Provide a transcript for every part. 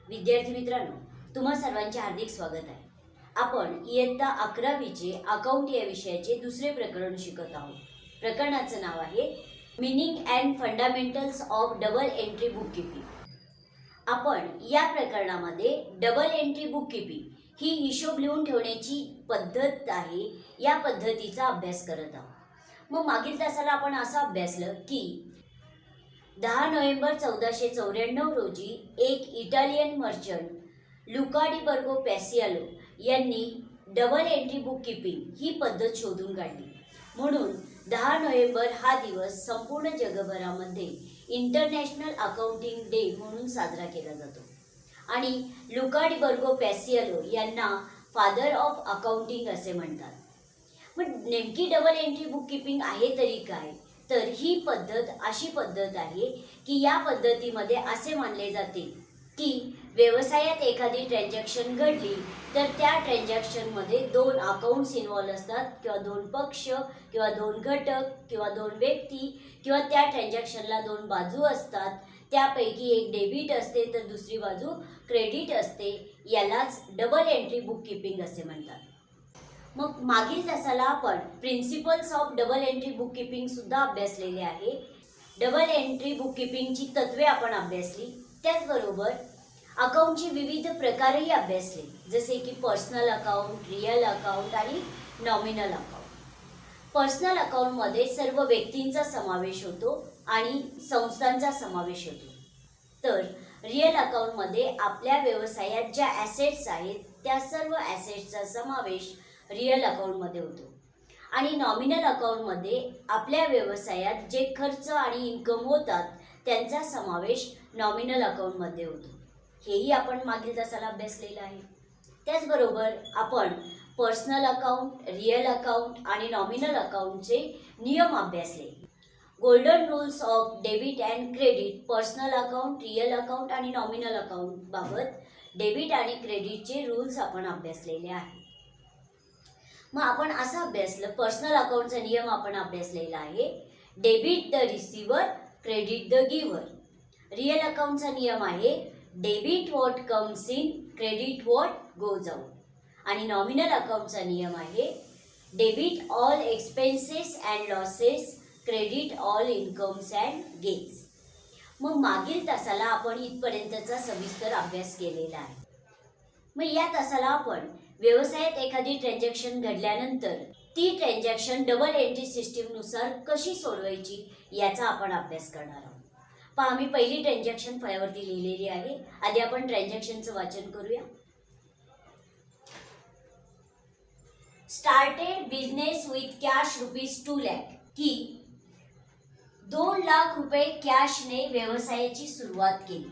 विद्यार्थी मित्रांनो, तुम्हा सर्वांचे हार्दिक स्वागत आहे. आपण इयत्ता 11वीचे अकाउंट या विषयाचे दुसरे प्रकरण शिकत आहोत. प्रकरणाचं नाव आहे meaning and fundamentals of double entry book keeping. आपण या प्रकरणामध्ये डबल एंट्री बुक कीपिंग ही हिशोब लिहून ठेवण्याची पद्धत आहे, या पद्धतीचा अभ्यास करत आहोत. मग मागील तासाला आपण असं अभ्यासलं की 10 नोव्हेंबर 1494 रोजी एक Italian merchant Luca di Borgo Pacioli यांनी डबल एंट्री बुक कीपिंग ही पद्धत शोधून काढली. म्हणून 10 नोव्हेंबर हा दिवस संपूर्ण जगभरामध्ये इंटरनॅशनल अकाउंटिंग डे म्हणून साजरा केला जातो. आणि लुका डी बर्गो पॅसियालो यांना फादर ऑफ अकाउंटिंग असे म्हणतात. मग नेमकी डबल एंट्री बुक कीपिंग आहे तरी काय? तर ही पद्धत अशी पद्धत आहे की या पद्धतीमध्ये असे मानले जाते की व्यवसायात एखादी ट्रान्झॅक्शन घडली तर त्या ट्रान्झॅक्शनमध्ये दोन अकाउंट्स इन्व्हॉल्व असतात, किंवा दोन पक्ष किंवा दोन घटक किंवा दोन व्यक्ती, किंवा त्या ट्रान्झॅक्शनला दोन बाजू असतात. त्यापैकी एक डेबिट असते तर दुसरी बाजू क्रेडिट असते. यालाच डबल एंट्री बुक कीपिंग असे म्हणतात. मग मागील तासाला आपण principles of double entry book keeping सुद्धा अभ्यासलेले आहे. डबल एंट्री बुक कीपिंगची तत्वे आपण अभ्यासली. त्याचबरोबर अकाउंटचे विविध प्रकारही अभ्यासले, जसे की पर्सनल अकाउंट, रिअल अकाउंट आणि नॉमिनल अकाउंट. पर्सनल अकाउंटमध्ये सर्व व्यक्तींचा समावेश होतो आणि संस्थांचा समावेश होतो. तर रिअल अकाउंटमध्ये आपल्या व्यवसायात ज्या ॲसेट्स आहेत त्या सर्व ॲसेट्सचा समावेश रिअल अकाउंटमध्ये होतो. आणि नॉमिनल अकाउंटमध्ये आपल्या व्यवसायात जे खर्च आणि इन्कम होतात त्यांचा समावेश नॉमिनल अकाउंटमध्ये होतो. हेही आपण मागील तासाला अभ्यासलेलं आहे. त्याचबरोबर आपण पर्सनल अकाउंट, रिअल अकाउंट आणि नॉमिनल अकाउंटचे नियम अभ्यासले. Golden rules of debit and credit personal account, real account आणि नॉमिनल अकाउंट बाबत डेबिट आणि क्रेडिटचे रूल्स आपण अभ्यासलेले आहेत. मग आपण असं अभ्यासलं, पर्सनल अकाउंटचा नियम आपण अभ्यासलेला आहे, debit the receiver, credit the giver. Real अकाउंटचा नियम आहे debit what comes in, credit what goes out. आणि नॉमिनल अकाउंटचा नियम आहे debit all expenses and losses, credit all incomes and gains. मग मागील तासाला आपण इथपर्यंतचा सविस्तर अभ्यास केलेला आहे. मग या तासाला आपण व्यवसायात एखादी ट्रान्झॅक्शन घडल्यानंतर ती ट्रान्झॅक्शन डबल एंट्री सिस्टीमनुसार कशी सोडवायची याचा आपण अभ्यास करणार आहोत. पहा, मी पहिली ट्रान्झॅक्शन फळ्यावरती लिहिलेली आहे. आधी आपण ट्रान्झॅक्शनचं वाचन करूया. Started business with cash ₹2 lakh, की 2 लाख रुपये कॅशने व्यवसायाची सुरुवात केली.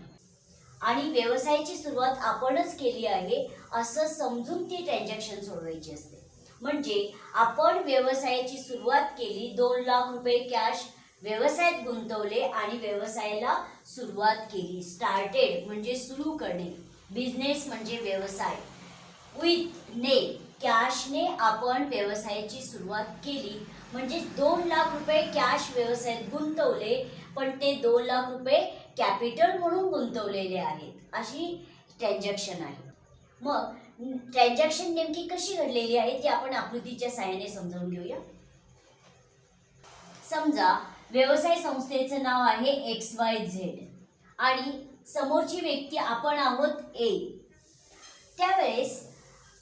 आणि व्यवसायाची सुरुवात आपणच केली आहे असं समजून ती ट्रान्झॅक्शन सोडवायची असते. म्हणजे आपण व्यवसायाची सुरुवात केली, 2 लाख रुपये कॅश व्यवसायात गुंतवले आणि व्यवसायाला सुरुवात केली. स्टार्टेड म्हणजे सुरू करणे, बिझनेस म्हणजे व्यवसाय, विथ ने कॅशने आपण व्यवसायाची सुरुवात केली. म्हणजे 2 लाख रुपये कॅश व्यवसायात गुंतवले, पण ते 2 लाख रुपये कॅपिटल म्हणून गुंतवलेले आहेत, अशी ट्रान्झॅक्शन आहे. मग ट्रान्झॅक्शन नेमकी कशी घडलेली आहे ती आपण आकृतीच्या सहाय्याने समजावून घेऊया. समजा व्यवसाय संस्थेचं नाव आहे XYZ आणि समोरची व्यक्ती आपण आहोत A. त्यावेळेस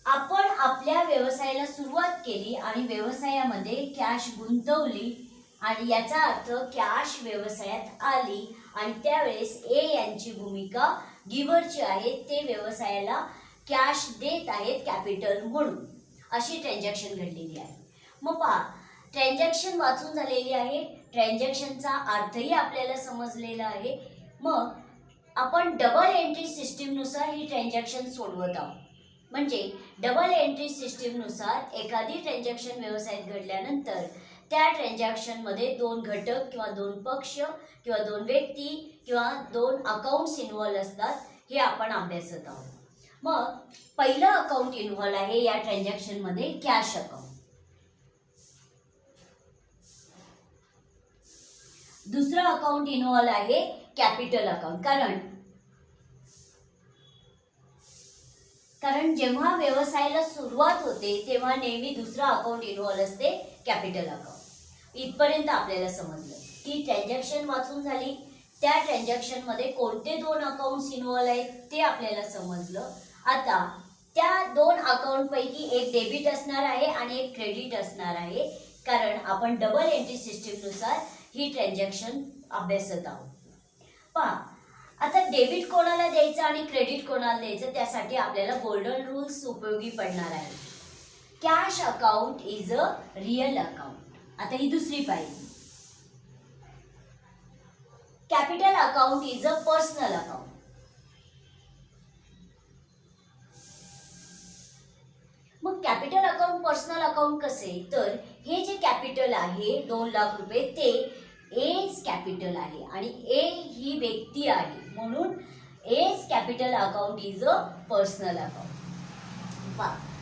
आपण आपल्या व्यवसायाला सुरुवात केली आणि व्यवसायामध्ये कॅश गुंतवली, आणि याचा अर्थ कॅश व्यवसायात आली. आणि त्यावेळेस A यांची भूमिका गिव्हरची आहे, ते व्यवसायाला कॅश देत आहेत कॅपिटल म्हणून. अशी ट्रान्झॅक्शन घडलेली आहे. मग पहा, ट्रान्झॅक्शन वाचून झालेली आहे, ट्रान्झॅक्शनचा अर्थही आपल्याला समजलेला आहे. मग आपण डबल एंट्री सिस्टीमनुसार ही ट्रान्झॅक्शन सोडवत आहोत. म्हणजे डबल एंट्री सिस्टीमनुसार एखादी ट्रान्झॅक्शन व्यवसायात घडल्यानंतर त्या ट्रान्झॅक्शनमध्ये दोन घटक किंवा दोन पक्ष किंवा दोन व्यक्ती किंवा दोन अकाउंट्स इन्व्हॉल्व असतात, हे आपण अभ्यासत आहोत. मग पहिलं अकाउंट इन्व्हॉल्व आहे या ट्रान्झॅक्शनमध्ये कॅश अकाउंट. दुसरं अकाउंट इन्व्हॉल्व आहे कॅपिटल अकाउंट. कारण कारण जेव्हा व्यवसायाला सुरुवात होते तेव्हा नेहमी दुसरा अकाउंट इन्व्हॉल्व असते, कॅपिटल अकाउंट. इथपर्यंत आपल्याला समजलं की ट्रान्झॅक्शन वाचून झाली. त्या ट्रान्झॅक्शनमध्ये कोणते दोन अकाउंट्स इन्व्हॉल्व आहेत ते आपल्याला समजलं. आता त्या दोन अकाउंटपैकी एक डेबिट असणार आहे आणि एक क्रेडिट असणार आहे, कारण आपण डबल एंट्री सिस्टीमनुसार ही ट्रान्झॅक्शन अभ्यासत आहोत. पहा, आता डेबिट कोणाला द्यायचं आणि क्रेडिट कोणाला द्यायचं त्यासाठी आपल्याला गोल्डन रूल्स उपयोगी पडणार आहे. Cash account is a real account. आता ही दुसरी पायरी. Capital account is a personal account. मग कॅपिटल अकाउंट पर्सनल अकाउंट कसे, तर हे जे कॅपिटल आहे 2 लाख रुपये ते एज कॅपिटल आहे आणि ए ही व्यक्ती आहे, म्हणून as capital account is a personal account.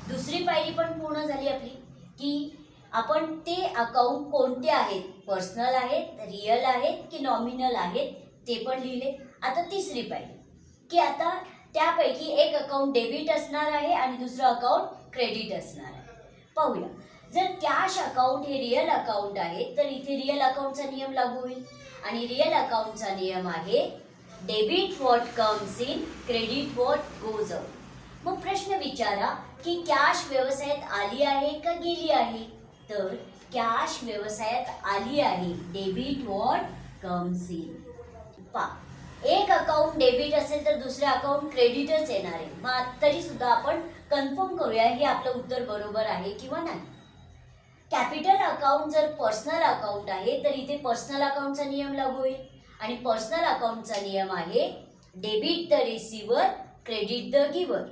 दुसरी पायरी पण पूर्ण झाली आपली की आपण ते अकाउंट कोणते आहेत, पर्सनल आहेत, रिअल आहेत की नॉमिनल आहेत ते पण लिहिले. आता तिसरी पायरी की आता त्यापैकी एक अकाउंट डेबिट असणार आहे आणि दुसरं अकाउंट क्रेडिट असणार आहे. पाहूया, जर कॅश अकाउंट हे रिअल अकाउंट आहे तर इथे रिअल अकाउंटचा नियम लागू होईल आणि रिअल अकाउंटचा नियम आहे debit what comes in, credit what goes out. मग प्रश्न विचारा की कॅश व्यवसायात आली आहे का गेली आहे, तर कॅश व्यवसायात आली आहे. Debit what comes in. एक अकाउंट डेबिट असेल तर दुसरे अकाउंट क्रेडिटच येणार आहे. मग तरी सुद्धा आपण कन्फर्म करूया हे आपलं उत्तर बरोबर आहे किंवा नाही. कॅपिटल अकाउंट जर पर्सनल अकाउंट आहे तर इथे पर्सनल अकाउंटचा नियम लागू होईल आणि पर्सनल अकाउंटचा नियम आहे debit the receiver, credit the giver.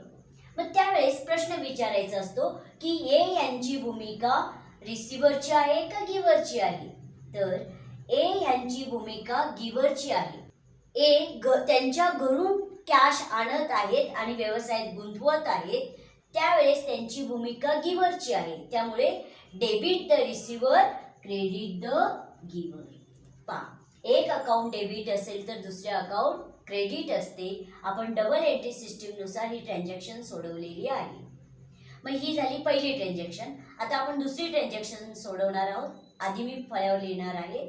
मग त्यावेळेस प्रश्न विचारायचा असतो की ए यांची भूमिका रिसिव्हरची आहे का गिव्हरची आहे, तर ए यांची भूमिका गिव्हरची आहे. त्यांच्या घरून कॅश आणत आहेत आणि व्यवसायात गुंतवत आहेत, त्यावेळेस त्यांची भूमिका गिव्हरची आहे. त्यामुळे debit the receiver, credit the giver. पहा, एक अकाउंट डेबिट असेल तर दुसरे अकाउंट क्रेडिट असते. आपण डबल एंट्री सिस्टीमनुसार ही ट्रान्झॅक्शन सोडवलेली आहे. मग ही झाली पहिली ट्रान्झॅक्शन. आता आपण दुसरी ट्रान्झॅक्शन सोडवणार आहोत. आधी मी फळ्यावर लिहिणार आहे.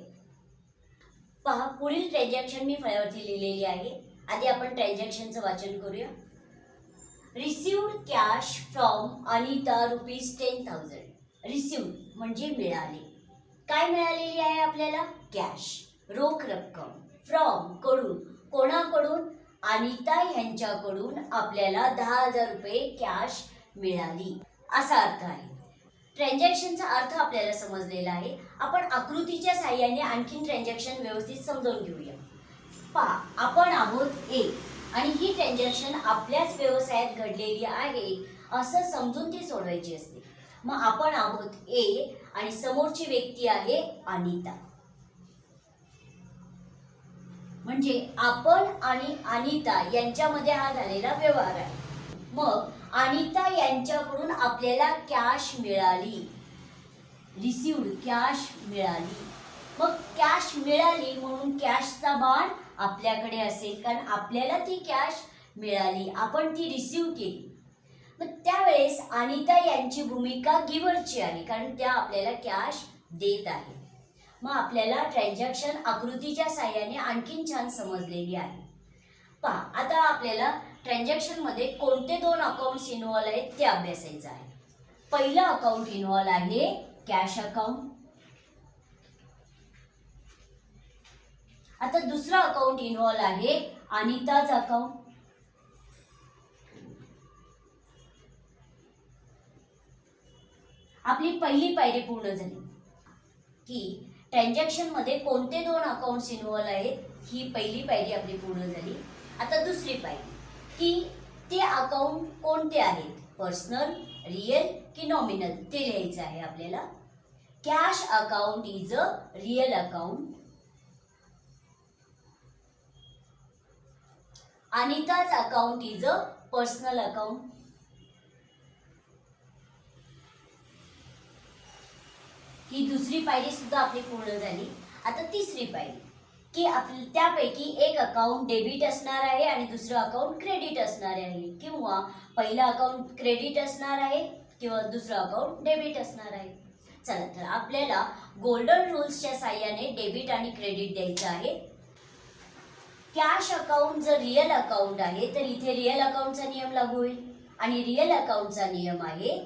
पहा, पुढील ट्रान्झॅक्शन मी फळ्यावरती लिहिलेली आहे. आधी आपण ट्रान्झॅक्शनचं वाचन करूया. Received cash from Anita ₹10,000. Received म्हणजे मिळाले. काय मिळालेली आहे आपल्याला, कॅश, रोख रक्कम. फ्रॉम कडून, कोणाकडून, अनिता यांच्याकडून आपल्याला ₹10,000 कॅश मिळाली असा अर्थ आहे. ट्रान्झॅक्शनचा अर्थ आपल्याला समजलेला आहे. आपण आकृतीच्या साहाय्याने आणखीन ट्रान्झॅक्शन व्यवस्थित समजावून घेऊया. पहा, आपण आहोत ए आणि ही ट्रान्झॅक्शन आपल्याच व्यवसायात घडलेली आहे असं समजून ती सोडवायची असते. मग आपण आहोत ए आणि समोरची व्यक्ती आहे अनिता. म्हणजे आपण आणि अनिता यांच्यामध्ये हा झालेला व्यवहार आहे. मग अनिता यांच्याकडून आपल्याला कॅश मिळाली, रिसिव्ड कॅश मिळाली. मग कॅश मिळाली म्हणून कॅशचा बाण आपल्याकडे असेल, कारण आपल्याला ती कॅश मिळाली, आपण ती रिसिव्ह केली. मग त्यावेळेस अनिता यांची भूमिका गिव्हरची आहे, कारण त्या आपल्याला कॅश देत आहे. मग आपल्याला ट्रान्झॅक्शन आकृतीच्या साहाय्याने आणखीन छान समजलेली आहे. पहा, आता आपल्याला ट्रान्झॅक्शन मध्ये कोणते दोन अकाउंट्स इन्व्हॉल्व आहेत ते अभ्यासायचं आहे. पहिलं अकाउंट इन्व्हॉल्व आहे कॅश अकाउंट. आता दुसरं अकाउंट इन्व्हॉल्व आहे अनिताज अकाउंट. आपली पहिली पायरी पूर्ण झाली की ट्रान्झॅक्शन मध्ये कोणते दोन अकाउंट्स इन्व्हॉल्व आहेत, ही पहिली पायरी आपली पूर्ण झाली. आता दुसरी पायरी की ते अकाउंट कोणते आहेत, पर्सनल, रिअल की नॉमिनल ते लिहायचं आहे आपल्याला. Cash account is a real account. Anita's account is a personal account. ही दुसरी पायरी सुद्धा आपली पूर्ण झाली. आता तिसरी पायरी की त्यापैकी एक अकाउंट डेबिट असणार आहे आणि दुसरं अकाउंट क्रेडिट असणार आहे, किंवा पहिलं अकाउंट क्रेडिट असणार आहे किंवा दुसरं अकाउंट डेबिट असणार आहे. चला तर आपल्याला गोल्डन रूल्सच्या साहाय्याने डेबिट आणि क्रेडिट द्यायचं आहे. कॅश अकाउंट जर रिअल अकाउंट आहे तर इथे रिअल अकाउंटचा नियम लागू होईल आणि रिअल अकाउंटचा नियम आहे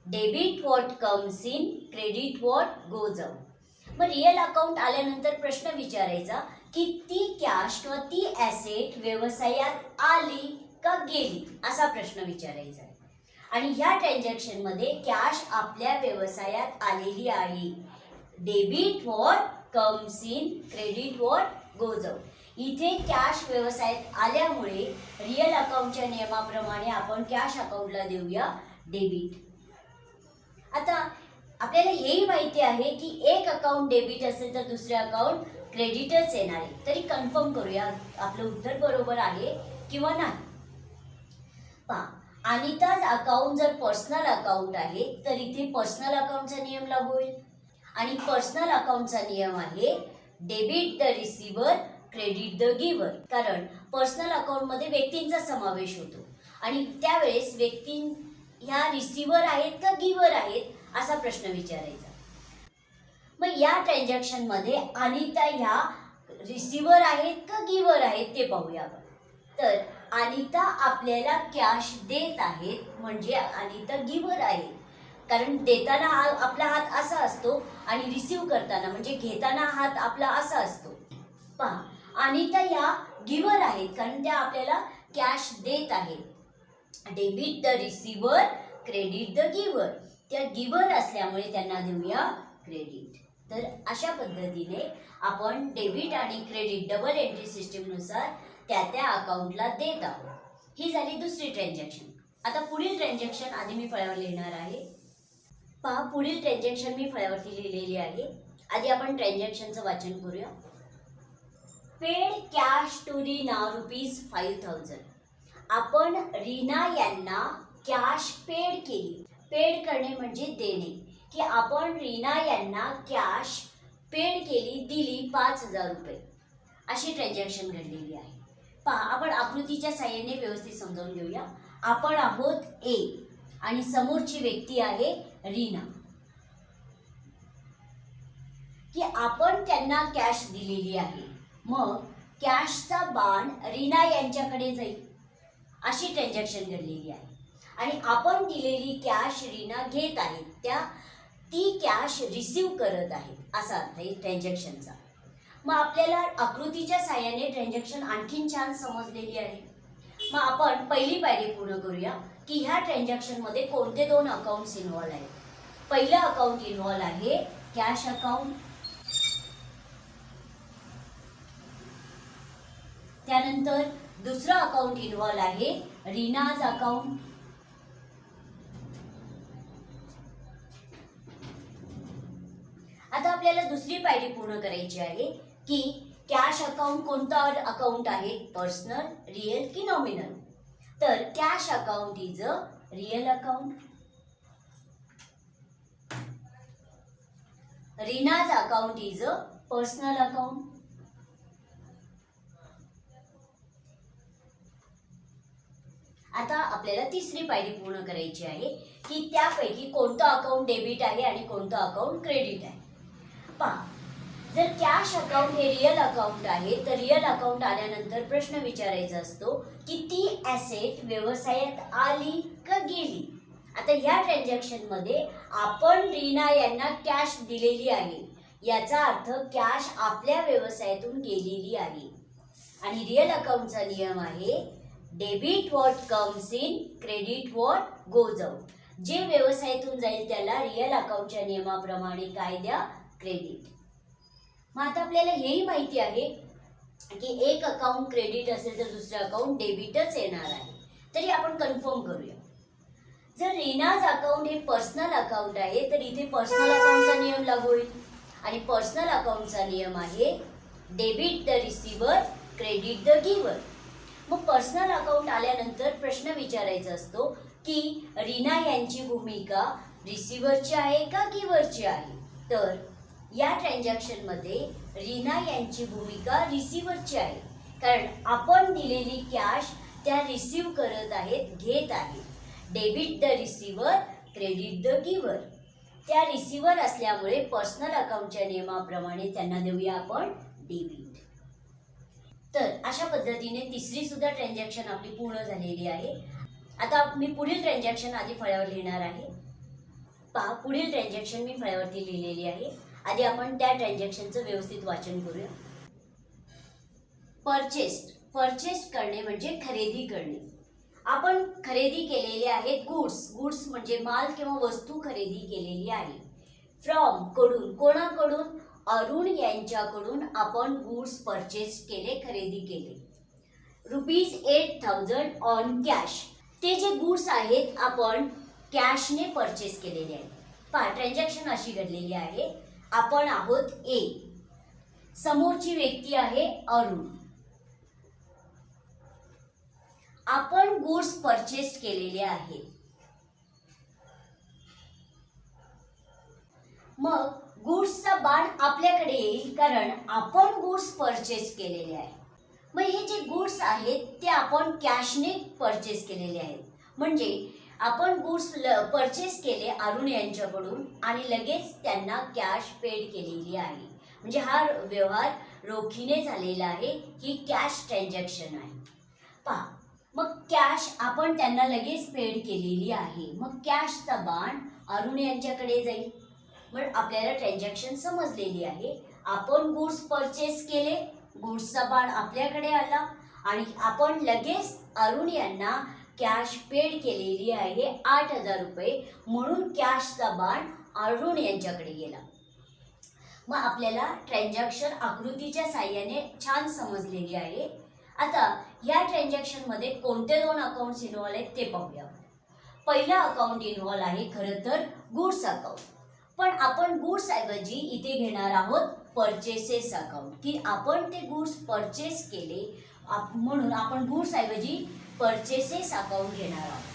debit what comes in, credit what goes out. मग रिअल अकाउंट आल्यानंतर प्रश्न विचारायचा की ती कॅश किंवा ती ॲसेट व्यवसायात आली का गेली, असा प्रश्न विचारायचा आहे. आणि ह्या ट्रान्झॅक्शनमध्ये कॅश आपल्या व्यवसायात आलेली आहे. Debit what comes in, credit what goes out. इथे कॅश व्यवसायात आल्यामुळे रिअल अकाउंटच्या नियमाप्रमाणे आपण कॅश अकाउंटला देऊया डेबिट. आता आपल्याला हेही माहिती आहे की एक अकाउंट डेबिट असेल तर दुसरे अकाउंट क्रेडिटच येणार आहे. तरी कन्फर्म करूया आपलं उत्तर बरोबर आहे किंवा नाही. पहा, अनिताज अकाउंट जर पर्सनल अकाउंट आहे तर इथे पर्सनल अकाउंटचा नियम लागू होईल आणि पर्सनल अकाउंटचा नियम आहे debit the receiver, credit the giver. कारण पर्सनल अकाउंटमध्ये व्यक्तींचा समावेश होतो आणि त्यावेळेस व्यक्ती ह्या रिसिव्हर आहेत का गिव्हर आहेत असा प्रश्न विचारायचा. मग या ट्रान्झॅक्शनमध्ये अनिता ह्या रिसिव्हर आहेत का गिव्हर आहेत ते पाहूया आपण. तर अनिता आपल्याला कॅश देत आहेत म्हणजे अनिता गिव्हर आहे, कारण देताना आपला हात असा असतो आणि रिसीव्ह करताना म्हणजे घेताना हात आपला असा असतो. पहा, अनिता ह्या गिव्हर आहेत कारण त्या आपल्याला कॅश देत आहेत. Debit the receiver, credit the giver. त्या गिव्हर असल्यामुळे त्यांना देऊया क्रेडिट. तर अशा पद्धतीने आपण डेबिट आणि क्रेडिट डबल एंट्री सिस्टीमनुसार त्या अकाउंटला देत आहोत. ही झाली दुसरी ट्रान्झॅक्शन. आता पुढील ट्रान्झॅक्शन आधी मी फळ्यावर लिहिणार आहे. पहा, पुढील ट्रान्झॅक्शन मी फळ्यावरती लिहिलेली आहे. आधी आपण ट्रान्झॅक्शनचं वाचन करूया. Paid cash to Reena ₹5,000. आपण रीना यांना कॅश पेड केली. पेड करणे म्हणजे देणे, की आपण रीना यांना कॅश पेड केली, दिली ₹5,000. अशी ट्रान्झॅक्शन घडलेली आहे. पहा, आपण आकृतीच्या साहाय्याने व्यवस्थित समजावून घेऊया. आपण आहोत ए आणि समोरची व्यक्ती आहे रीना, की आपण त्यांना कॅश दिलेली आहे. मग कॅशचा बाण रीना यांच्याकडे जाईल अशी ट्रान्झॅक्शन घडलेली आहे आणि आपण दिलेली कॅश रीना घेत आहेत, ती कॅश रिसीव्ह करत आहेत असा अर्थ आहे ट्रान्झॅक्शनचा. मग आपल्याला आकृतीच्या साहाय्याने ट्रान्झॅक्शन आणखीन छान समजलेली आहे. मग आपण पहिली पायरी पूर्ण करूया की ह्या ट्रान्झॅक्शनमध्ये कोणते दोन अकाउंट्स इन्व्हॉल्व आहेत. पहिलं अकाउंट इन्व्हॉल्व आहे कॅश अकाउंट, त्यानंतर दुसरं अकाउंट इन्व्हॉल्व आहे रीनाज अकाउंट, आता आपल्याला दुसरी पायरी पूर्ण करायची आहे की कॅश अकाउंट कोणता अकाउंट आहे, पर्सनल, रिअल की नॉमिनल. तर cash account is a real account, Reena's account is a personal account. आता आपल्याला तिसरी पायरी पूर्ण करायची आहे की त्यापैकी कोणतं अकाउंट डेबिट आहे आणि कोणतं अकाउंट क्रेडिट आहे. पहा, जर कॅश अकाउंट हे रिअल अकाउंट आहे तर रिअल अकाउंट आल्यानंतर प्रश्न विचारायचा असतो की ती ॲसेट व्यवसायात आली का गेली. आता ह्या ट्रान्झॅक्शनमध्ये आपण रीना यांना कॅश दिलेली आहे, याचा अर्थ कॅश आपल्या व्यवसायातून गेलेली आहे. आणि रिअल अकाउंटचा नियम आहे debit what comes in, credit what goes out. जे व्यवसायातून जाईल त्याला रिअल अकाउंटच्या नियमाप्रमाणे काय द्या, क्रेडिट. मग आता आपल्याला हेही माहिती आहे की एक अकाउंट क्रेडिट असेल तर दुसरं अकाउंट डेबिटच येणार आहे. तरी आपण कन्फर्म करूया. जर रीनाज अकाउंट हे पर्सनल अकाउंट आहे तर इथे पर्सनल अकाउंटचा नियम लागू होईल आणि पर्सनल अकाउंटचा नियम आहे debit the receiver, credit the giver. मग पर्सनल अकाउंट आल्यानंतर प्रश्न विचारायचा असतो की रीना यांची भूमिका रिसिव्हरची आहे का गिव्हरची आहे. तर या ट्रान्झॅक्शनमध्ये रीना यांची भूमिका रिसिव्हरची आहे, कारण आपण दिलेली कॅश त्या रिसीव्ह करत आहेत, घेत आहेत. Debit the receiver, credit the giver. त्या रिसिव्हर असल्यामुळे पर्सनल अकाउंटच्या नियमाप्रमाणे त्यांना देऊया आपण डेबिट. तर अशा पद्धतीने तिसरी सुद्धा ट्रान्झॅक्शन आपली पूर्ण झालेली आहे. आता मी पुढील ट्रान्झॅक्शन आधी फळ्यावर लिहिणार आहे. पहा, पुढील ट्रान्झॅक्शन मी फळ्यावरती लिहिलेली आहे. आधी आपण त्या ट्रान्झॅक्शनचं व्यवस्थित वाचन करूया. परचेस्ड करणे म्हणजे खरेदी करणे. आपण खरेदी केलेले आहेत गुड्स म्हणजे माल किंवा वस्तू खरेदी केलेली आहे. फ्रॉम कडून, कोणाकडून? अरुण यांच्याकडून आपण गुड्स परचेस केले, खरेदी केले. ₹8,000 ऑन कॅश. ते जे गुड्स आहेत आपण कॅशने परचेस केलेले आहेत. पहा, ट्रान्झॅक्शन अशी घडलेली आहे. आपण आहोत ए, समोरची व्यक्ती आहे अरुण. आपण गुड्स परचेस केलेले आहेत. मग गुड्सचा बाण आपल्याकडे येईल, कारण आपण गुड्स परचेस केलेले आहे. मग हे जे गुड्स आहेत ते आपण कॅशने परचेस केलेले आहेत. म्हणजे आपण गुड्स परचेस केले अरुण यांच्याकडून आणि लगेच त्यांना कॅश पेड केलेली आहे. म्हणजे हा व्यवहार रोखीने झालेला आहे, ही कॅश ट्रान्झॅक्शन आहे. पहा, मग कॅश आपण त्यांना लगेच पेड केलेली आहे. मग कॅशचा बाण अरुण यांच्याकडे जाईल. मग आपल्याला ट्रान्झॅक्शन समजलेली आहे. आपण गुड्स परचेस केले, गुड्सचा बाण आपल्याकडे आला आणि आपण लगेच अरुण यांना कॅश पेड केलेली आहे ₹8,000, म्हणून कॅशचा बाण अरुण यांच्याकडे गेला. मग आपल्याला ट्रान्झॅक्शन आकृतीच्या साहाय्याने छान समजलेली आहे. आता या ट्रान्झॅक्शनमध्ये कोणते दोन अकाउंट्स इन्व्हॉल्व आहेत ते पाहूया. पहिला अकाउंट इन्व्हॉल्व आहे खरं तर गुड्स अकाउंट, पण आपण गुड्स ऐवजी इथे घेणार आहोत परचेसेस अकाउंट, की आपण ते गुड्स परचेस केले म्हणून आपण गुड्स ऐवजी परचेसेस अकाउंट घेणार आहोत.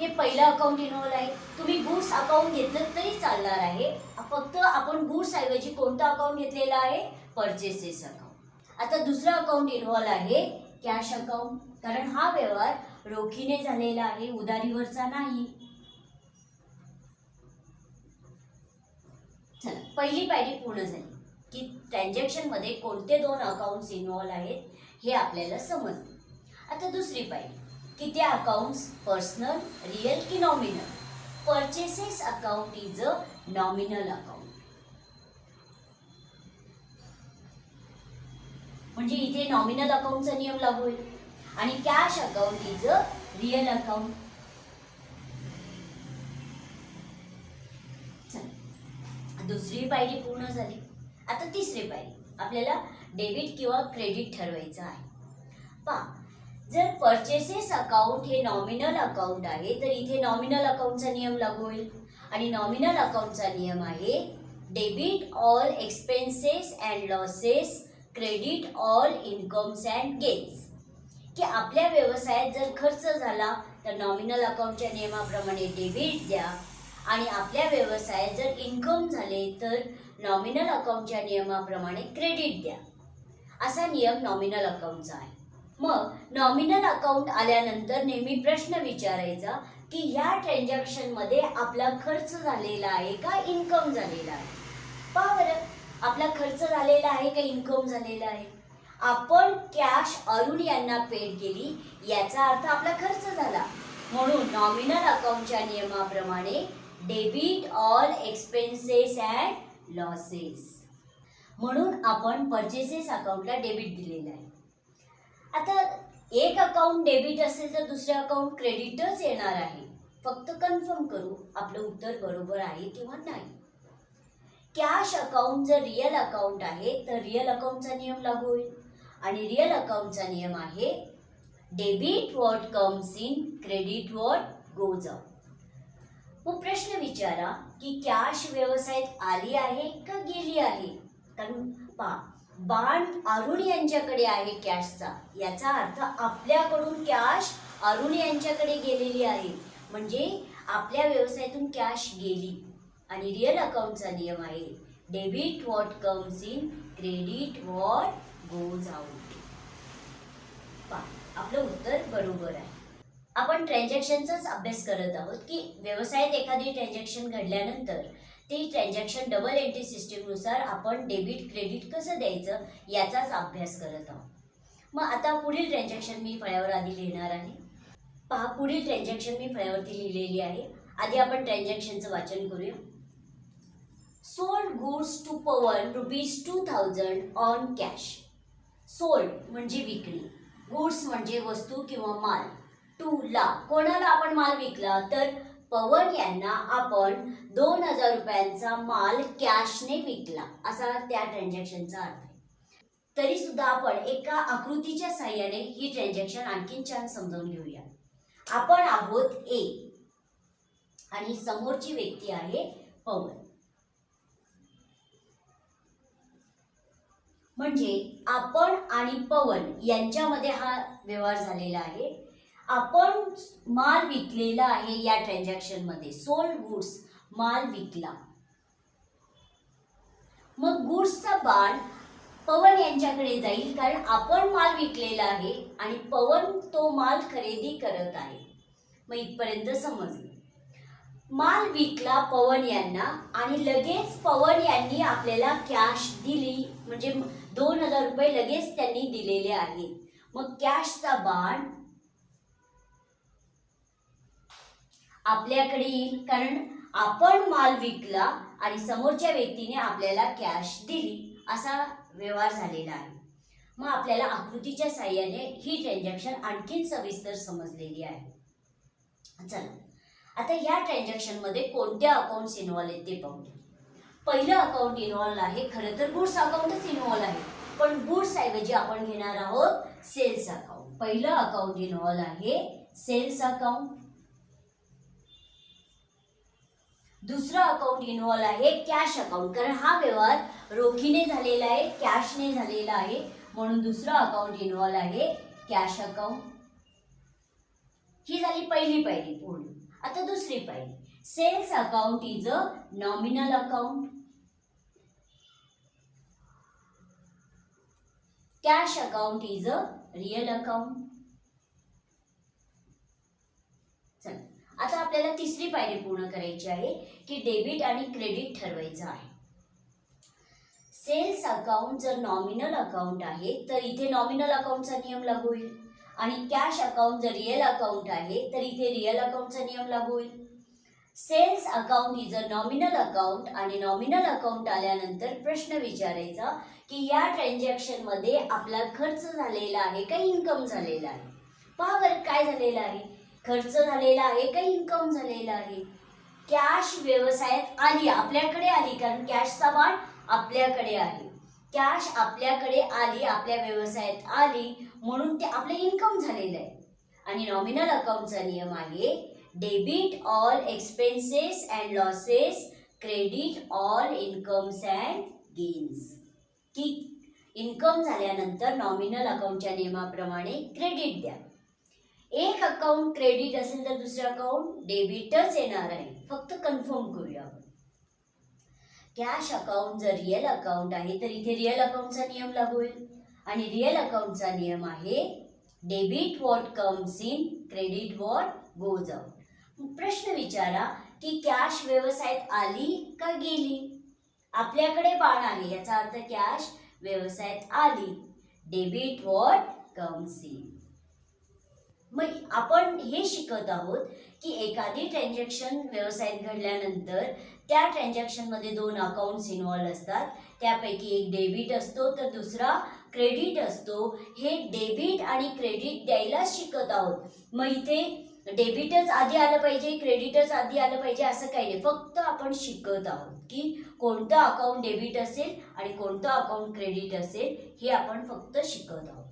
हे पहिलं अकाउंट इन्व्हॉल्व आहे. तुम्ही गुड्स अकाउंट घेतलं तरी चालणार आहे. फक्त आपण गुड्स ऐवजी कोणतं अकाउंट घेतलेलं आहे? Purchases account. आता दुसरं अकाउंट इन्व्हॉल्व आहे कॅश अकाउंट, कारण हा व्यवहार रोखीने झालेला आहे, उधारीवरचा नाही. चला, पहिली पायरी पूर्ण झाली की ट्रान्झॅक्शन मध्ये कोणते दोन अकाउंट्स इन्व्हॉल्व आहेत हे आपल्याला समजले. आता दुसरी पायरी की ते अकाउंट्स पर्सनल, रियल की nominal. Purchases account is a nominal account. म्हणजे इथे नॉमिनल अकाउंटचा नियम लागू होईल आणि cash account is a real account. दुसरी पायरी पूर्ण झाली. आता तिसरी पायरी आपल्याला डेबिट किंवा क्रेडिट ठरवायचं आहे. पहा, जर परचेसेस अकाउंट हे नॉमिनल अकाउंट आहे तर इथे नॉमिनल अकाउंटचा नियम लागू होईल आणि नॉमिनल अकाउंटचा नियम आहे debit all expenses and losses, credit all incomes and gains. की आपल्या व्यवसायात जर खर्च झाला तर नॉमिनल अकाउंटच्या नियमाप्रमाणे डेबिट द्या आणि आपल्या व्यवसायात जर इन्कम झाले तर नॉमिनल अकाउंटच्या नियमाप्रमाणे क्रेडिट द्या. असा नियम नॉमिनल अकाउंटचा आहे. मग नॉमिनल अकाउंट आल्यानंतर नेहमी प्रश्न विचारायचा की ह्या ट्रान्झॅक्शन मध्ये आपला खर्च झालेला आहे का इन्कम झालेला आहे. पहा बरं, आपला खर्च झालेला आहे का इन्कम झालेला आहे. आपण कॅश अरुण यांना पेड केली, याचा अर्थ आपला खर्च झाला, म्हणून नॉमिनल अकाउंटच्या नियमाप्रमाणे debit all expenses and losses, म्हणून आपण परचेसेस अकाउंटला डेबिट दिलेलं आहे. आता एक अकाउंट डेबिट असेल तर दुसरे अकाउंट क्रेडिटच येणार आहे. फक्त कन्फर्म करू आपलं उत्तर बरोबर आहे किंवा नाही. कॅश अकाउंट जर रियल अकाउंट आहे तर रियल अकाउंटचा नियम लागू होईल आणि रियल अकाउंटचा नियम आहे debit what comes in, credit what goes out. मग प्रश्न विचारा की कॅश व्यवसायात आली आहे का गेली आहे. कारण पहा, बाण अरुण यांच्याकडे आहे कॅशचा, याचा अर्थ आपल्याकडून कॅश अरुण यांच्याकडे गेलेली आहे, म्हणजे आपल्या व्यवसायातून कॅश गेली. आणि रिअल अकाउंटचा नियम आहे debit what comes in, credit what goes out. आपलं उत्तर बरोबर आहे. आपण ट्रान्झॅक्शनचाच अभ्यास करत आहोत की व्यवसायात एखादी ट्रान्झॅक्शन घडल्यानंतर ती ट्रान्झॅक्शन डबल एंट्री सिस्टीमनुसार आपण डेबिट क्रेडिट कसं द्यायचं याचाच अभ्यास करत आहोत. मग आता पुढील ट्रान्झॅक्शन मी फळ्यावर आधी लिहिणार आहे. पहा, पुढील ट्रान्झॅक्शन मी फळ्यावरती लिहिलेली आहे. आधी आपण ट्रान्झॅक्शनचं वाचन करूया. Sold goods to Pawan ₹2000 on cash. Sold म्हणजे विक्री, गुड्स म्हणजे वस्तू किंवा माल, टू ला कोणाला आपण माल विकला तर पवन यांना आपण 2000 रुपयांचा माल कॅशने विकला, असा त्या ट्रान्झॅक्शनचा अर्थ आहे. तरी सुद्धा आपण एका आकृतीच्या साहाय्याने ही ट्रान्झॅक्शन आणखीन छान समजावून घेऊया. आपण आहोत ए आणि समोरची व्यक्ती आहे पवन. म्हणजे आपण आणि पवन यांच्यामध्ये हा व्यवहार झालेला आहे. आपण माल विकलेला आहे या ट्रान्झॅक्शन मध्ये. सोल्ड गुड्स, माल विकला. मग गुड्सचा बाण पवन यांच्याकडे जाईल कारण आपण माल विकलेला आहे आणि पवन तो माल खरेदी करत आहे. मग इथपर्यंत समजलं. माल विकला पवन यांना आणि लगेच पवन यांनी आपल्याला कॅश दिली, म्हणजे 2000 रुपये लगेच त्यांनी दिलेले आहेत. मग कॅशचा बाण आपल्याकडे येईल कारण आपण माल विकला आणि समोरच्या व्यक्तीने आपल्याला कॅश दिली, असा व्यवहार झालेला आहे. मग आपल्याला आकृतीच्या साहाय्याने ही ट्रान्झॅक्शन आणखीन सविस्तर समजलेली आहे. चला आता ह्या ट्रान्झॅक्शन मध्ये कोणत्या अकाउंट्स इन्व्हॉल्व आहेत ते पाहूया. पहिलं अकाउंट इन्व्हॉल्व आहे, खरं तर गुड्स अकाउंटच इन्व्हॉल्व आहे, पण गुड्स ऐवजी आपण घेणार आहोत सेल्स अकाउंट. पहिलं अकाउंट इन्व्हॉल्व आहे सेल्स अकाउंट. दुसरं अकाउंट इन्व्हॉल्व आहे कॅश अकाउंट, कारण हा व्यवहार रोखीने झालेला आहे, कॅशने झालेला आहे, म्हणून दुसरं अकाउंट इन्व्हॉल्व आहे कॅश अकाउंट. ही झाली पहिली पायरी पूर्ण. आता दुसरी पायरी, sales account is a nominal account. Cash account is a real account. चला आता आपल्याला तिसरी पायरी पूर्ण करायची आहे की डेबिट आणि क्रेडिट ठरवायचं आहे. सेल्स अकाउंट जर नॉमिनल अकाउंट आहे तर इथे नॉमिनल अकाउंटचा नियम लागू होईल आणि कॅश अकाउंट जर रिअल अकाउंट आहे तर इथे रिअल अकाउंटचा नियम लागू होईल. Sales account is a nominal account आणि नॉमिनल अकाउंट आल्यानंतर प्रश्न विचारायचा की या ट्रान्झॅक्शन मध्ये आपला खर्च झालेला आहे का इन्कम झालेला आहे. पहा बरं काय झालेलं आहे, खर्च झालेला आहे का इन्कम झालेला आहे. कॅश व्यवसायात आली, आपल्याकडे आली, कारण कॅशचा बाण आपल्याकडे आहे. कॅश आपल्याकडे आली, आपल्या व्यवसायात आली, म्हणून ते आपलं इन्कम झालेलं आहे. आणि नॉमिनल अकाउंटचा नियम आहे debit all expenses and losses, credit all incomes and gains. की इन्कम झाल्यानंतर नॉमिनल अकाउंटच्या नियमाप्रमाणे क्रेडिट द्या. एक अकाउंट क्रेडिट असेल तर दुसरं अकाउंट डेबिटच येणार आहे. फक्त कन्फर्म करूया आपण. कॅश अकाउंट जर रिअल अकाउंट आहे तर इथे रिअल अकाउंटचा नियम लागू होईल आणि रिअल अकाउंटचा नियम आहे debit what comes in, credit what goes out. प्रश्न विचारा की कॅश व्यवसायात आली का गेली. आपल्याकडे बाण आहे, याचा अर्थ कॅश व्यवसायात आली. Debit what comes in. मग आपण हे शिकत आहोत की एखादी ट्रान्झॅक्शन व्यवसायात घडल्यानंतर त्या ट्रान्झॅक्शन मध्ये दोन अकाउंट्स इन्व्हॉल्व असतात. त्यापैकी एक डेबिट असतो तर दुसरा क्रेडिट असतो. हे डेबिट आणि क्रेडिट द्यायलाच शिकत आहोत. मग इथे डेबिटच आधी आलं पाहिजे, क्रेडिटच आधी आलं पाहिजे असं काही नाही. फक्त आपण शिकत आहोत की कोणतं अकाउंट डेबिट असेल आणि कोणतं अकाउंट क्रेडिट असेल, हे आपण फक्त शिकत आहोत.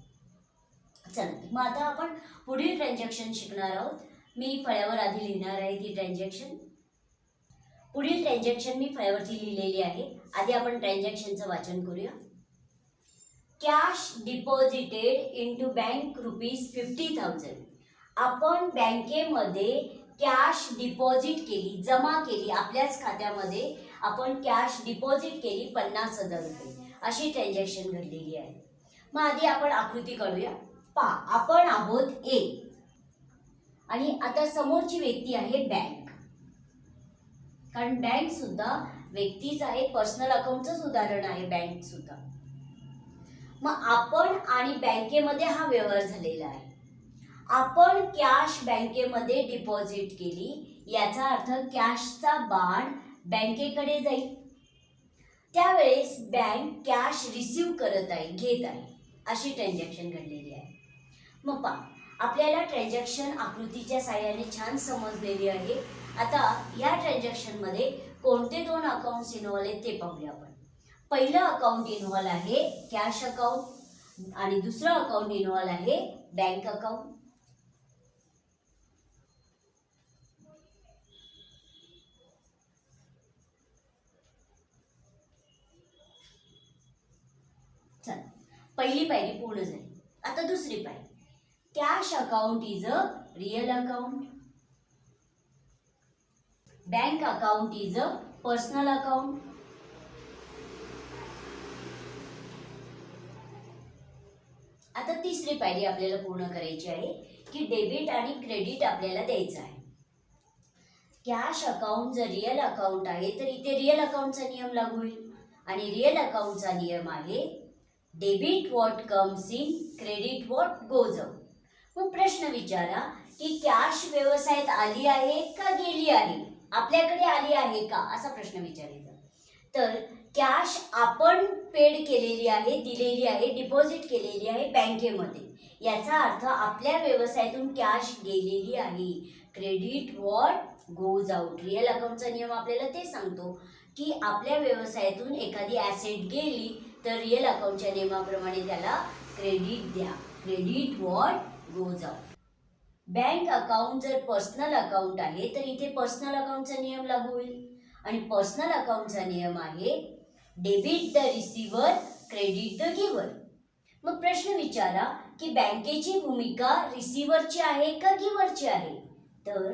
चला मग आता आपण पुढील ट्रान्झॅक्शन शिकणार आहोत. मी फळ्यावर आधी लिहिणार आहे ती ट्रान्झॅक्शन. पुढील ट्रान्झॅक्शन मी फळ्यावरती लिहिलेली आहे. आधी आपण ट्रान्झॅक्शनचं वाचन करूया. Cash deposited into bank ₹50,000. आपण बँकेमध्ये कॅश डिपॉझिट केली, जमा केली, आपल्याच खात्यामध्ये आपण कॅश डिपॉझिट केली 50,000 रुपये, अशी ट्रान्झॅक्शन घडलेली आहे. मग आधी आपण आकृती काढूया. पहा, आपण आहोत ए आणि आता समोरची व्यक्ती आहे बँक, कारण बँक सुद्धा व्यक्तीच आहे, पर्सनल अकाउंटच उदाहरण आहे बँक सुद्धा. मग आपण आणि बँकेमध्ये हा व्यवहार झालेला आहे. आपण कॅश बँकेमध्ये डिपॉझिट केली, याचा अर्थ कॅशचा बाण बँकेकडे जाईल. त्यावेळेस बँक कॅश रिसीव करत आहे, घेत आहे, अशी ट्रान्झॅक्शन घडलेली आहे. मग पहा, आपल्याला ट्रान्झॅक्शन आकृतीच्या साहाय्याने छान समजलेली आहे. आता या ट्रान्झॅक्शनमध्ये कोणते दोन अकाउंट्स इन्व्हॉल्व आहेत ते पाहूया आपण. पहिलं अकाउंट इन्व्हॉल्व आहे कॅश अकाउंट आणि दुसरं अकाउंट इन्व्हॉल्व आहे बँक अकाउंट. चला, पहिली पायरी पूर्ण झाली. आता दुसरी पायरी, cash account is a real account, bank account is a personal account. आता तिसरी पायरी आपल्याला पूर्ण करायची आहे की डेबिट आणि क्रेडिट आपल्याला द्यायचं आहे. कॅश अकाउंट जर रियल अकाउंट आहे तर इथे रियल अकाउंटचा नियम लागू होईल आणि रियल अकाउंटचा नियम आहे debit what comes in, credit what goes out. मग प्रश्न विचारा की कॅश व्यवसायात आली आहे का गेली आहे, आपल्याकडे आली आहे का, असा प्रश्न विचारायचा. तर कॅश आपण पेड केलेली आहे, दिलेली आहे, डिपॉझिट केलेली आहे बँकेमध्ये, याचा अर्थ आपल्या व्यवसायातून कॅश गेलेली आहे. Credit what goes out, real अकाउंटचा नियम आपल्याला ते सांगतो की आपल्या व्यवसायातून एखादी ॲसेट गेली तर रिअल अकाउंटच्या नियमाप्रमाणे त्याला क्रेडिट द्या. Credit what goes out. Bank account जर पर्सनल अकाउंट आहे तर इथे पर्सनल अकाउंटचा नियम लागू होईल आणि पर्सनल अकाउंटचा नियम आहे debit the receiver, credit the giver. मग प्रश्न विचारा की बँकेची भूमिका रिसिव्हरची आहे का गिव्हरची आहे, तर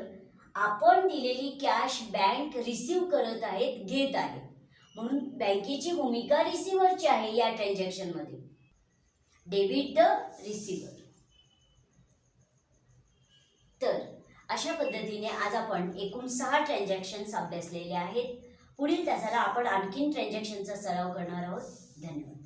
आपण दिलेली कॅश बँक रिसीव्ह करत आहेत, घेत आहे, म्हणून बँकेची भूमिका रिसिव्हरची आहे या ट्रान्झॅक्शनमध्ये. Debit the receiver. तर अशा पद्धतीने आज आपण एकूण 6 ट्रान्झॅक्शन्स अभ्यासलेले आहेत. पुढील तासाला आपण आणखीन ट्रान्झॅक्शनचा सराव करणार आहोत. धन्यवाद.